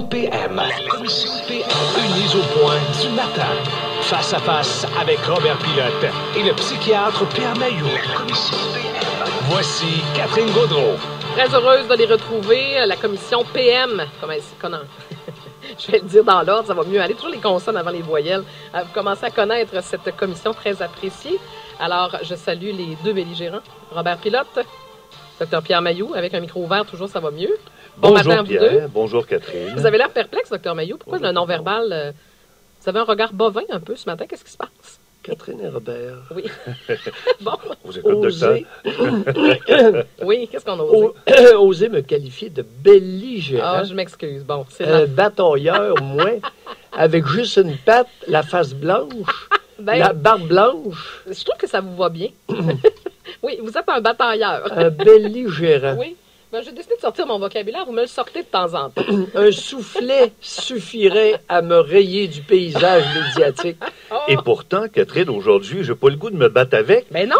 PM, la commission PM, unis au point du matin. Face à face avec Robert Pilote et le psychiatre Pierre Mailloux. La commission PM. Voici Catherine Gaudreault. Très heureuse de les retrouver, la commission PM. Comment je vais le dire dans l'ordre, ça va mieux aller. Toujours les consonnes avant les voyelles. Vous commencez à connaître cette commission très appréciée. Alors, je salue les deux belligérants. Robert Pilote, Dr Pierre Mailloux, avec un micro ouvert, toujours ça va mieux. Bon Bonjour matin, Pierre, vous deux. bonjour Catherine. Vous avez l'air perplexe, Dr Mailloux. Pourquoi le non-verbal? Vous avez un regard bovin un peu ce matin. Qu'est-ce qui se passe? Catherine et Robert. Oui. Bon. Vous écoutez, docteur? Oui, qu'est-ce qu'on a osé? Oser me qualifier de belligérant. Ah, je m'excuse. Bon, c'est batailleur, moi, avec juste une patte, la face blanche, la barbe blanche. Je trouve que ça vous va bien. Oui, vous êtes un batailleur. Un belligérant. Oui. Ben, j'ai décidé de sortir mon vocabulaire. Vous me le sortez de temps en temps. Un soufflet suffirait à me rayer du paysage médiatique. Et pourtant, Catherine, aujourd'hui, j'ai pas le goût de me battre avec. Mais non.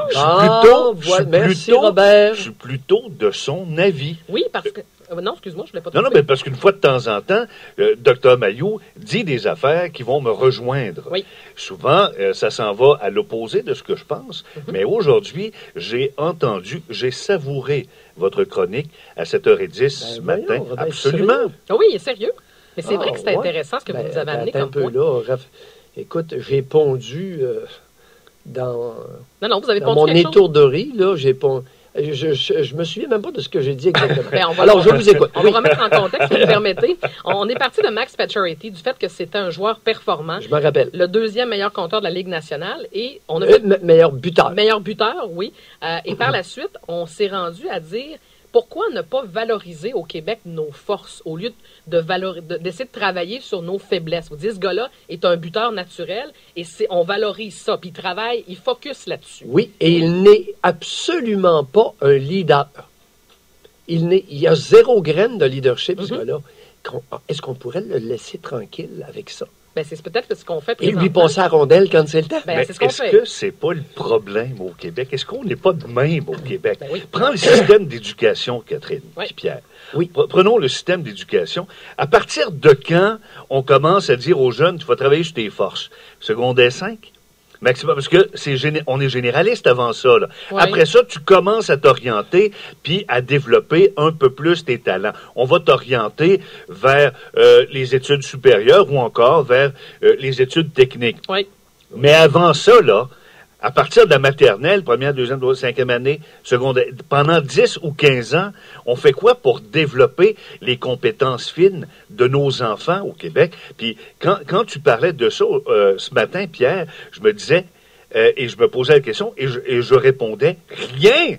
Merci Robert. Je suis plutôt de son avis. Oui, parce que... non, excuse-moi, je ne voulais pas... Non, mais parce qu'une fois de temps en temps, Dr Mailloux dit des affaires qui vont me rejoindre. Oui. Souvent, ça s'en va à l'opposé de ce que je pense. Mais aujourd'hui, j'ai savouré votre chronique à 7h10 ce matin. Robert, absolument. Oui, sérieux. Mais c'est vrai que c'est intéressant ce que vous nous avez amené comme point. Là, écoute, j'ai pondu dans vous avez dans pondu mon quelque chose? étourderie, là, j'ai pondu... Je me souviens même pas de ce que j'ai dit exactement. Alors, je vous écoute. On va remettre en contexte, si vous me permettez. On est parti de Max Pacioretty, du fait que c'était un joueur performant. Je me rappelle. Le deuxième meilleur compteur de la Ligue nationale. Et on a meilleur buteur. Meilleur buteur, oui. Et par la suite, on s'est rendu à dire pourquoi ne pas valoriser au Québec nos forces au lieu d'essayer de travailler sur nos faiblesses. Vous dites, ce gars-là est un buteur naturel et on valorise ça. Puis il travaille, il focus là-dessus. Oui, et il n'est absolument pas un leader. Il y a zéro graine de leadership, ce gars-là. Est-ce qu'on pourrait le laisser tranquille avec ça? Ben, c'est peut-être ce qu'on fait Et présentement. lui passer à rondelle quand c'est le temps. Ben, c'est ce qu'on est-ce fait. que c'est pas le problème au Québec? Est-ce qu'on n'est pas de même au Québec? Ben oui. Prends le système d'éducation, Catherine et Pierre. Oui. Prenons le système d'éducation. À partir de quand on commence à dire aux jeunes, tu vas travailler sur tes forces? Secondaire 5? Maximum, parce que on est généraliste avant ça. Là. Oui. Après ça, tu commences à t'orienter puis à développer un peu plus tes talents. On va t'orienter vers les études supérieures ou encore vers les études techniques. Oui. Mais avant ça, là, à partir de la maternelle, première, deuxième, troisième, cinquième année, secondaire, pendant 10 ou 15 ans, on fait quoi pour développer les compétences fines de nos enfants au Québec? Puis quand tu parlais de ça ce matin, Pierre, je me disais, et je me posais la question, et je répondais, rien!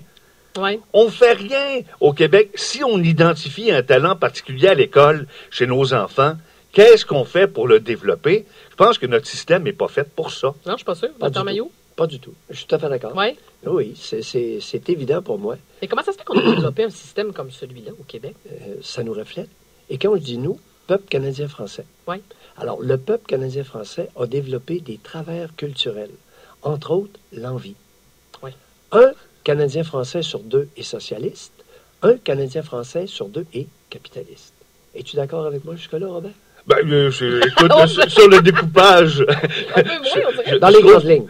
Oui. On fait rien au Québec. Si on identifie un talent particulier à l'école, chez nos enfants, qu'est-ce qu'on fait pour le développer? Je pense que notre système n'est pas fait pour ça. Non, je suis pas sûr. Dr Mailloux? Pas du tout. Je suis tout à fait d'accord. Oui. Oui, c'est évident pour moi. Et comment ça se fait qu'on a développé un système comme celui-là au Québec? Ça nous reflète. Et quand je dis nous, peuple canadien-français. Oui. Alors, le peuple canadien-français a développé des travers culturels. Entre autres, l'envie. Oui. Un Canadien-français sur 2 est socialiste. Un Canadien-français sur 2 est capitaliste. Es-tu d'accord avec moi jusque-là, Robert? Ben, écoute, sur le découpage... Un peu moins, on dirait. Dans les grandes lignes.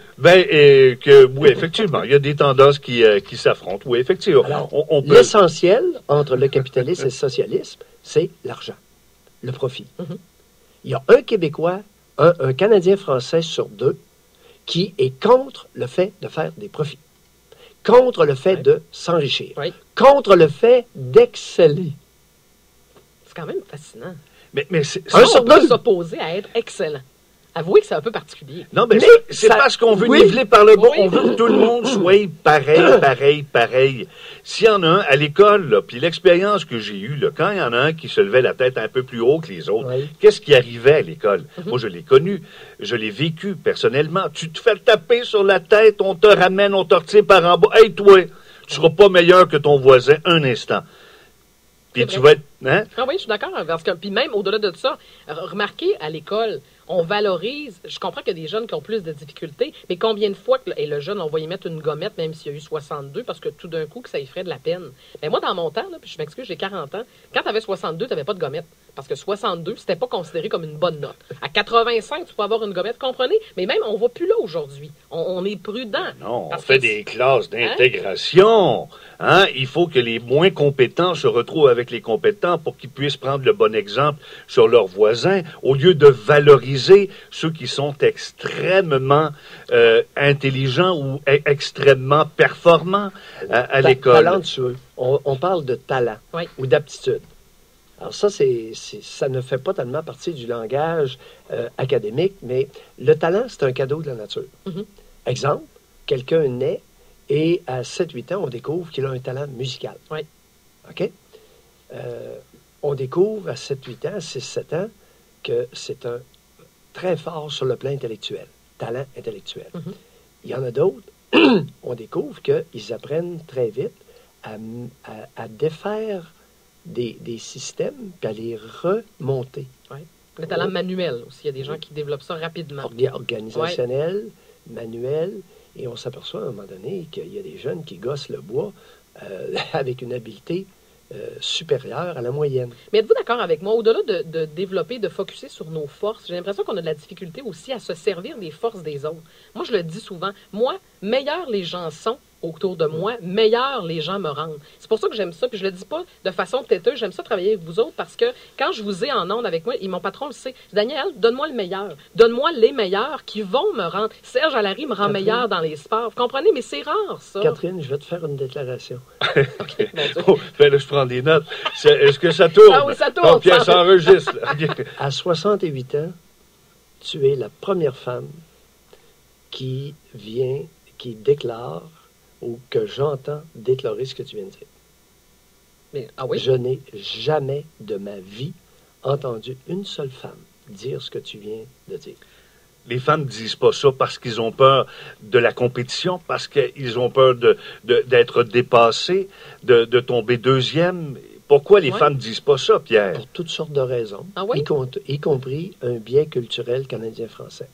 Oui, effectivement, il y a des tendances qui s'affrontent. Oui, effectivement. Alors, on peut... l'essentiel entre le capitalisme et le socialisme, c'est l'argent, le profit. Il y a un Québécois, un Canadien français sur 2 qui est contre le fait de faire des profits, contre le fait de s'enrichir, contre le fait d'exceller. C'est quand même fascinant. Mais c'est Un sur deux s'opposer à être excellent. Avouez que c'est un peu particulier. Non, mais c'est parce qu'on veut niveler par le bas. On veut que tout le monde soit pareil. S'il y en a un à l'école, là, puis l'expérience que j'ai eue, là, quand il y en a un qui se levait la tête un peu plus haut que les autres, qu'est-ce qui arrivait à l'école? Moi, je l'ai connu. Je l'ai vécu personnellement. Tu te fais taper sur la tête, on te ramène, on te retire par en bas. Hey, toi, tu seras pas meilleur que ton voisin un instant. Puis tu vas être Hein? Ah oui, je suis d'accord. Parce que, puis même au-delà de ça, remarquez à l'école, on valorise. Je comprends qu'il y a des jeunes qui ont plus de difficultés, mais combien de fois, et le jeune, on va y mettre une gommette, même s'il y a eu 62, parce que tout d'un coup, que ça y ferait de la peine. Mais moi, dans mon temps, là, puis je m'excuse, j'ai 40 ans, quand tu avais 62, tu n'avais pas de gommette. Parce que 62, c'était pas considéré comme une bonne note. À 85, tu peux avoir une gommette, comprenez? Mais même, on va plus là aujourd'hui. On est prudent. Non, on Parce fait que des classes d'intégration. Hein? Il faut que les moins compétents se retrouvent avec les compétents pour qu'ils puissent prendre le bon exemple sur leurs voisins, au lieu de valoriser ceux qui sont extrêmement intelligents ou extrêmement performants à l'école. Talentueux. On parle de talent Oui. ou d'aptitude. Alors ça, ça ne fait pas tellement partie du langage académique, mais le talent, c'est un cadeau de la nature. Mhm. Exemple, quelqu'un naît et à 7-8 ans, on découvre qu'il a un talent musical. Oui. OK? On découvre à 7-8 ans, 6-7 ans, que c'est un très fort sur le plan intellectuel, talent intellectuel. Mhm. Il y en a d'autres, on découvre qu'ils apprennent très vite à défaire des systèmes puis à les remonter. Oui. Le talent manuel aussi. Il y a des gens qui développent ça rapidement. Organisationnel, manuel, et on s'aperçoit à un moment donné qu'il y a des jeunes qui gossent le bois avec une habileté supérieure à la moyenne. Mais êtes-vous d'accord avec moi? Au-delà de développer, de focusser sur nos forces, j'ai l'impression qu'on a de la difficulté aussi à se servir des forces des autres. Moi, je le dis souvent. Moi, meilleurs les gens sont autour de moi, meilleurs les gens me rendent. C'est pour ça que j'aime ça. Puis je le dis pas de façon têteuse. J'aime ça travailler avec vous autres parce que quand je vous ai en onde avec moi, et mon patron le sait, Daniel, donne-moi le meilleur. Donne-moi les meilleurs qui vont me rendre. Serge Allary me rend meilleur dans les sports. Vous comprenez? Mais c'est rare, ça. Catherine, je vais te faire une déclaration. OK, mon Dieu. Oh, ben là, je prends des notes. Est-ce que ça tourne? Ah oui, ça tourne. Oh, Pierre s'enregistre. À 68 ans, tu es la première femme qui déclare ou que j'entends déclarer ce que tu viens de dire. Mais, ah oui? Je n'ai jamais de ma vie entendu une seule femme dire ce que tu viens de dire. Les femmes ne disent pas ça parce qu'ils ont peur de la compétition, parce qu'ils ont peur d'être dépassés, de tomber deuxième. Pourquoi les femmes ne disent pas ça, Pierre? Pour toutes sortes de raisons, Ah oui? y compris un biais culturel canadien-français.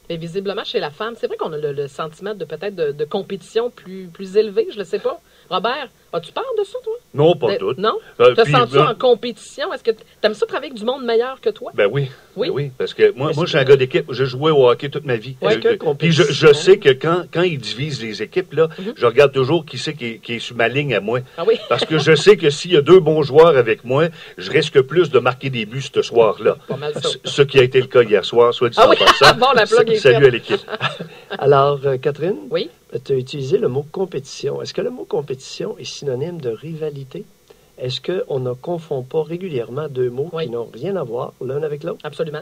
Mais visiblement, chez la femme, c'est vrai qu'on a le sentiment de peut-être de compétition plus élevé, je ne sais pas. Robert, as-tu peur de ça, toi? Non, pas tout. Non? Puis, Te sens-tu en compétition? Est-ce que tu aimes ça travailler avec du monde meilleur que toi? Ben oui. Oui? Ben oui, parce que moi je suis un gars d'équipe. Je jouais au hockey toute ma vie. Puis je sais que quand ils divisent les équipes, là, je regarde toujours qui c'est qui est sur ma ligne à moi. Ah oui? Parce que je sais que s'il y a deux bons joueurs avec moi, je risque plus de marquer des buts ce soir-là. Pas mal ça. Ce qui a été le cas hier soir, soit dit Ah en oui? passant. Bon, la plug est Salut faite. à l'équipe. Alors, Catherine, Oui? tu as utilisé le mot compétition. Est-ce que le mot compétition est synonyme de rivalité? Est-ce qu'on ne confond pas régulièrement deux mots qui n'ont rien à voir l'un avec l'autre? Absolument.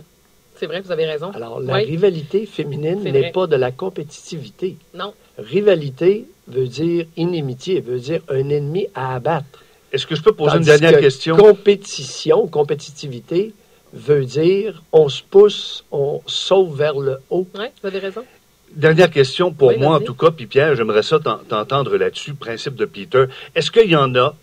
C'est vrai, vous avez raison. Alors, la Oui. rivalité féminine C'est n'est vrai. pas de la compétitivité. Non. Rivalité veut dire inimitié, veut dire un ennemi à abattre. Est-ce que je peux poser une Tandis dernière que question? compétitivité veut dire on se pousse, on sauve vers le haut. Oui, vous avez raison. Dernière question pour Oui, moi, en vas-y. tout cas, puis Pierre, j'aimerais ça t'entendre là-dessus, principe de Peter. Est-ce qu'il y en a,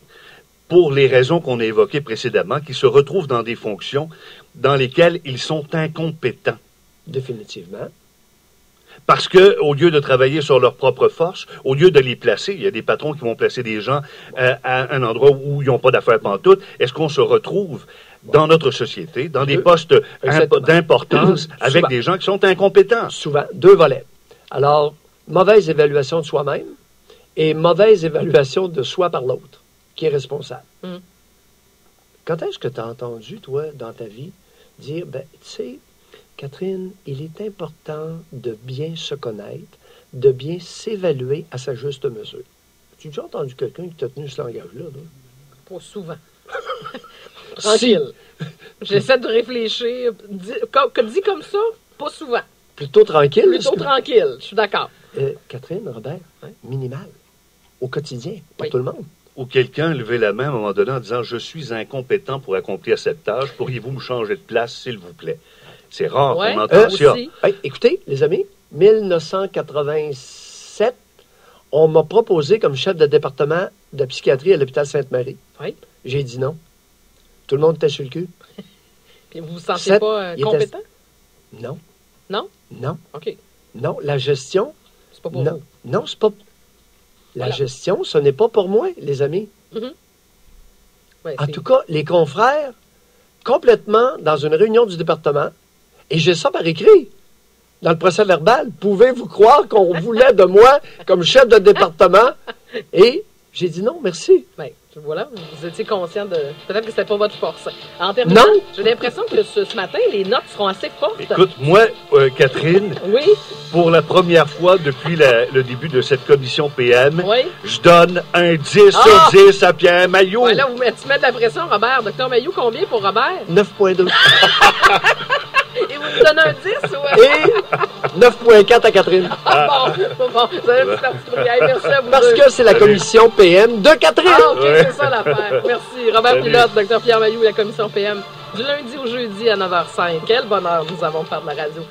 pour les raisons qu'on a évoquées précédemment, qui se retrouvent dans des fonctions dans lesquelles ils sont incompétents? Définitivement. Parce que, au lieu de travailler sur leurs propres forces, au lieu de les placer, il y a des patrons qui vont placer des gens à un endroit où ils n'ont pas d'affaires pantoute. Est-ce qu'on se retrouve dans notre société, dans des postes d'importance, avec Souvent. des gens qui sont incompétents? Souvent, deux volets. Alors, mauvaise évaluation de soi-même et mauvaise évaluation de soi par l'autre, qui est responsable. Mm. Quand est-ce que tu as entendu, toi, dans ta vie, dire, ben, tu sais, Catherine, il est important de bien se connaître, de bien s'évaluer à sa juste mesure. As-tu déjà entendu quelqu'un qui t'a tenu ce langage-là? Là? Pas souvent. Tranquille. J'essaie de réfléchir. Dit comme ça, pas souvent. Plutôt tranquille? Plutôt tranquille, je suis d'accord. Catherine, Robert, minimal. Au quotidien, pour Oui. tout le monde. Ou quelqu'un levait la main à un moment donné en disant « Je suis incompétent pour accomplir cette tâche. Pourriez-vous me changer de place, s'il vous plaît? » C'est rare Ouais, qu'on entend ça. aussi. Hey, écoutez, les amis, 1987, on m'a proposé comme chef de département de psychiatrie à l'hôpital Sainte-Marie. Oui. J'ai dit non. Tout Tout le monde était sur le cul. Puis vous vous sentez 7, pas il était- compétent? Non. Non? Non. OK. Non, la gestion, C'est pas pour non. vous. Non, c'est pas... La Voilà. gestion, ce n'est pas pour moi, les amis. Ouais, En c'est- tout cas, les confrères, complètement dans une réunion du département, et j'ai ça par écrit, dans le procès verbal. Pouvez-vous croire qu'on voulait de moi comme chef de département? Et j'ai dit non, merci. Ben, voilà, vous étiez conscient de... Peut-être que c'était pas votre force. En terminant, Non. j'ai l'impression que ce matin, les notes seront assez fortes. Écoute, moi, Catherine, Oui, pour la première fois depuis le début de cette commission PM, oui. je donne un 10 Ah! sur 10 à Pierre Maillot. Ouais, là, tu mets de la pression, Robert. Docteur Mailloux, combien pour Robert? 9,2. Et vous nous donnez un 10 ou... Et 9,4 à Catherine. Ah, bon, vous avez une petite artillerie. Hey, merci à vous Parce deux. que c'est la commission PM de Catherine. Ah, OK, Ouais. c'est ça l'affaire. Merci. Robert Salut. Pilote, Dr Pierre Mailloux et la commission PM. Du lundi au jeudi à 9h05. Quel bonheur nous avons de faire de la radio.